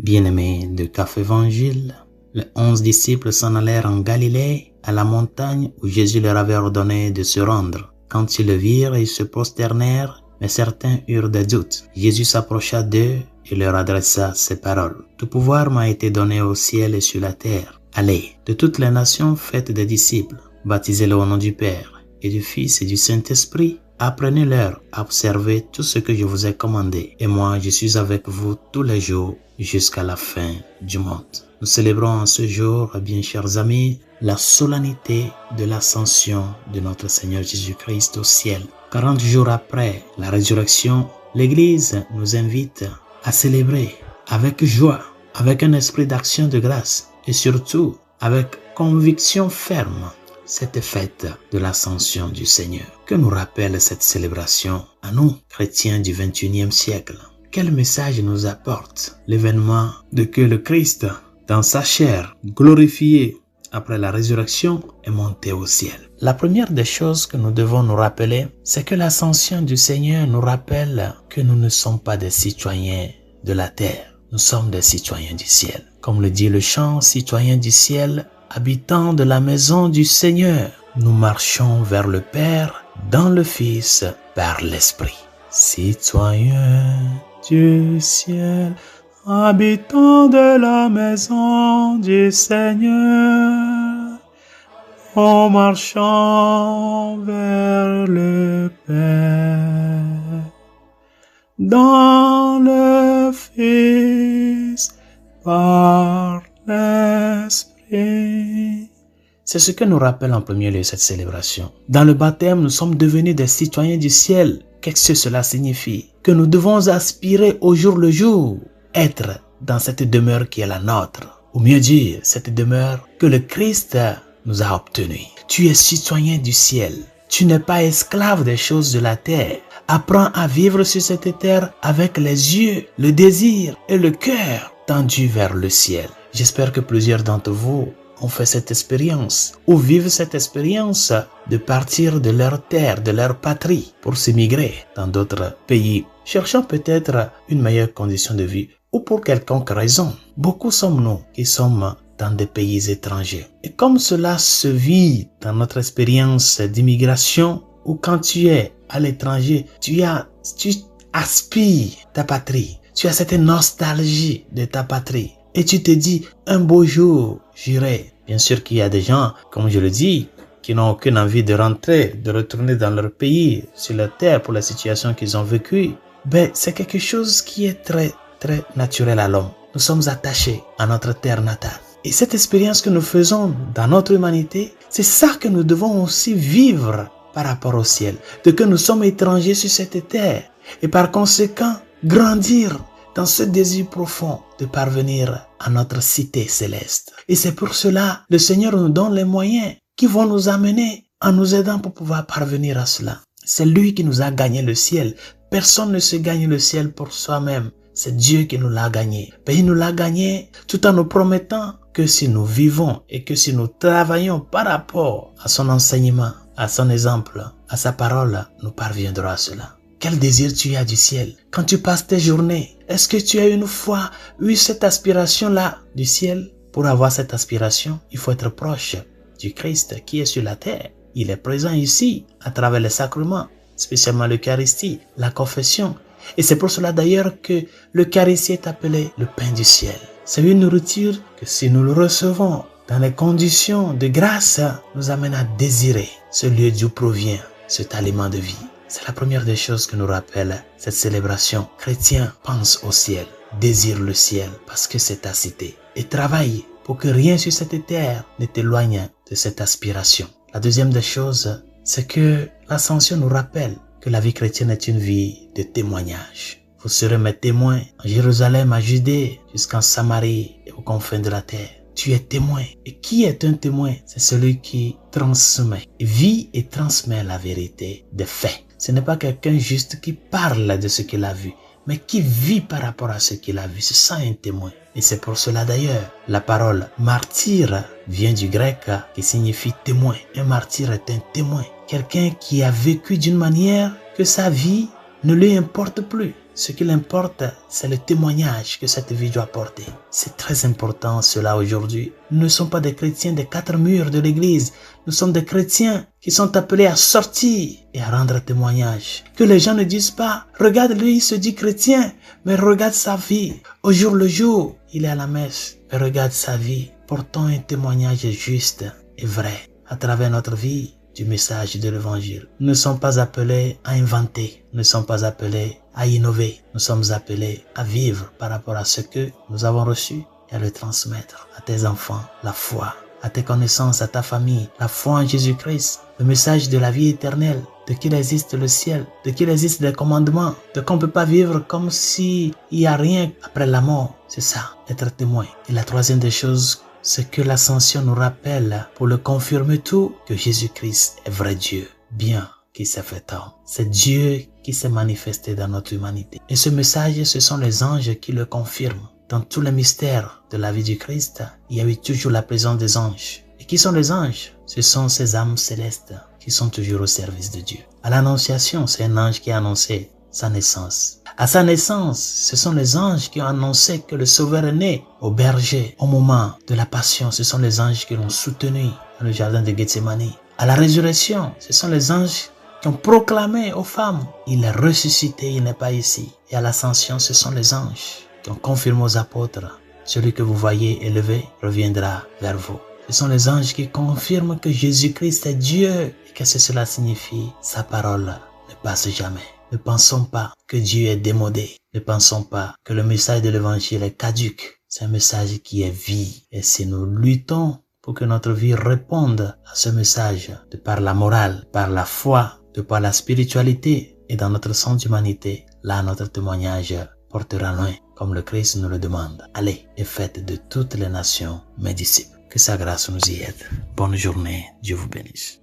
Bien-aimés de Café Évangile, les 11 disciples s'en allèrent en Galilée, à la montagne où Jésus leur avait ordonné de se rendre. Quand ils le virent, ils se prosternèrent, mais certains eurent des doutes. Jésus s'approcha d'eux et leur adressa ces paroles. « Tout pouvoir m'a été donné au ciel et sur la terre. Allez, de toutes les nations, faites des disciples, baptisez-les au nom du Père et du Fils et du Saint-Esprit. Apprenez-leur à observer tout ce que je vous ai commandé. Et moi, je suis avec vous tous les jours jusqu'à la fin du monde. » Nous célébrons en ce jour, bien chers amis, la solennité de l'ascension de notre Seigneur Jésus-Christ au ciel. 40 jours après la résurrection, l'Église nous invite à célébrer avec joie, avec un esprit d'action de grâce et surtout avec conviction ferme cette fête de l'ascension du Seigneur. Que nous rappelle cette célébration à nous, chrétiens du XXIe siècle? Quel message nous apporte l'événement de que le Christ, dans sa chair glorifiée après la résurrection, est monté au ciel? La première des choses que nous devons nous rappeler, c'est que l'ascension du Seigneur nous rappelle que nous ne sommes pas des citoyens de la terre. Nous sommes des citoyens du ciel. Comme le dit le chant, citoyens du ciel, habitants de la maison du Seigneur, nous marchons vers le Père dans le Fils par l'Esprit. Citoyens du ciel, habitants de la maison du Seigneur, en marchant vers le Père dans le Fils par l'Esprit. C'est ce que nous rappelle en premier lieu cette célébration. Dans le baptême, nous sommes devenus des citoyens du ciel. Qu'est-ce que cela signifie? Que nous devons aspirer au jour le jour, être dans cette demeure qui est la nôtre. Ou mieux dire, cette demeure que le Christ nous a obtenue. Tu es citoyen du ciel. Tu n'es pas esclave des choses de la terre. Apprends à vivre sur cette terre avec les yeux, le désir et le cœur tendus vers le ciel. J'espère que plusieurs d'entre vous ont fait cette expérience ou vivent cette expérience de partir de leur terre, de leur patrie pour s'émigrer dans d'autres pays, cherchant peut-être une meilleure condition de vie ou pour quelconque raison. Beaucoup sommes-nous qui sommes dans des pays étrangers. Et comme cela se vit dans notre expérience d'immigration, ou quand tu es à l'étranger, tu aspires ta patrie. Tu as cette nostalgie de ta patrie. Et tu te dis, un beau jour, j'irai. Bien sûr qu'il y a des gens, comme je le dis, qui n'ont aucune envie de rentrer, de retourner dans leur pays, sur leur terre, pour la situation qu'ils ont vécue. Ben, c'est quelque chose qui est très, très naturel à l'homme. Nous sommes attachés à notre terre natale. Et cette expérience que nous faisons dans notre humanité, c'est ça que nous devons aussi vivre par rapport au ciel. De que nous sommes étrangers sur cette terre. Et par conséquent, grandir dans ce désir profond de parvenir à notre cité céleste. Et c'est pour cela, le Seigneur nous donne les moyens qui vont nous amener en nous aidant pour pouvoir parvenir à cela. C'est lui qui nous a gagné le ciel. Personne ne se gagne le ciel pour soi-même. C'est Dieu qui nous l'a gagné. Mais il nous l'a gagné tout en nous promettant que si nous vivons et que si nous travaillons par rapport à son enseignement, à son exemple, à sa parole, nous parviendrons à cela. Quel désir tu as du ciel? Quand tu passes tes journées, est-ce que tu as une fois eu cette aspiration-là du ciel? Pour avoir cette aspiration, il faut être proche du Christ qui est sur la terre. Il est présent ici à travers les sacrements, spécialement l'Eucharistie, la confession. Et c'est pour cela d'ailleurs que l'Eucharistie est appelée le pain du ciel. C'est une nourriture que si nous le recevons dans les conditions de grâce, nous amène à désirer ce lieu d'où provient cet aliment de vie. C'est la première des choses que nous rappelle cette célébration. Chrétien, pense au ciel, désire le ciel parce que c'est ta cité. Et travaille pour que rien sur cette terre ne t'éloigne de cette aspiration. La deuxième des choses, c'est que l'ascension nous rappelle que la vie chrétienne est une vie de témoignage. Vous serez mes témoins en Jérusalem, à Judée, jusqu'en Samarie et aux confins de la terre. Tu es témoin. Et qui est un témoin? C'est celui qui transmet, vit et transmet la vérité des faits. Ce n'est pas quelqu'un juste qui parle de ce qu'il a vu, mais qui vit par rapport à ce qu'il a vu. C'est ça un témoin. Et c'est pour cela d'ailleurs, la parole martyr vient du grec qui signifie témoin. Un martyr est un témoin. Quelqu'un qui a vécu d'une manière que sa vie ne lui importe plus. Ce qu'il importe, c'est le témoignage que cette vie doit porter. C'est très important cela aujourd'hui. Nous ne sommes pas des chrétiens des quatre murs de l'église. Nous sommes des chrétiens qui sont appelés à sortir et à rendre témoignage. Que les gens ne disent pas, regarde lui, il se dit chrétien, mais regarde sa vie. Au jour le jour, il est à la messe, mais regarde sa vie. Portons un témoignage juste et vrai à travers notre vie du message de l'évangile. Nous ne sommes pas appelés à inventer, nous ne sommes pas appelés à innover, nous sommes appelés à vivre par rapport à ce que nous avons reçu et à le transmettre à tes enfants, la foi, à tes connaissances, à ta famille, la foi en Jésus-Christ, le message de la vie éternelle, de qu'il existe le ciel, de qu'il existe des commandements, de qu'on ne peut pas vivre comme s'il n'y a rien après la mort. C'est ça, être témoin. Et la troisième des choses, c'est que l'ascension nous rappelle, pour le confirmer tout, que Jésus-Christ est vrai Dieu, bien qui s'est fait homme. C'est Dieu qui s'est manifesté dans notre humanité. Et ce message, ce sont les anges qui le confirment. Dans tous les mystères de la vie du Christ, il y a eu toujours la présence des anges. Et qui sont les anges? Ce sont ces âmes célestes qui sont toujours au service de Dieu. À l'Annonciation, c'est un ange qui a annoncé sa naissance. À sa naissance, ce sont les anges qui ont annoncé que le Sauveur est né. Au berger, au moment de la passion, ce sont les anges qui l'ont soutenu dans le jardin de Gethsémani. À la résurrection, ce sont les anges qui ont proclamé aux femmes, il est ressuscité, il n'est pas ici. Et à l'ascension, ce sont les anges qui ont confirmé aux apôtres, celui que vous voyez élevé reviendra vers vous. Ce sont les anges qui confirment que Jésus-Christ est Dieu. Et qu'est-ce que cela signifie? Sa parole ne passe jamais. Ne pensons pas que Dieu est démodé. Ne pensons pas que le message de l'évangile est caduque. C'est un message qui est vie. Et si nous luttons pour que notre vie réponde à ce message, de par la morale, par la foi, de par la spiritualité et dans notre sens d'humanité, là notre témoignage portera loin, comme le Christ nous le demande. Allez et faites de toutes les nations mes disciples. Que sa grâce nous y aide. Bonne journée. Dieu vous bénisse.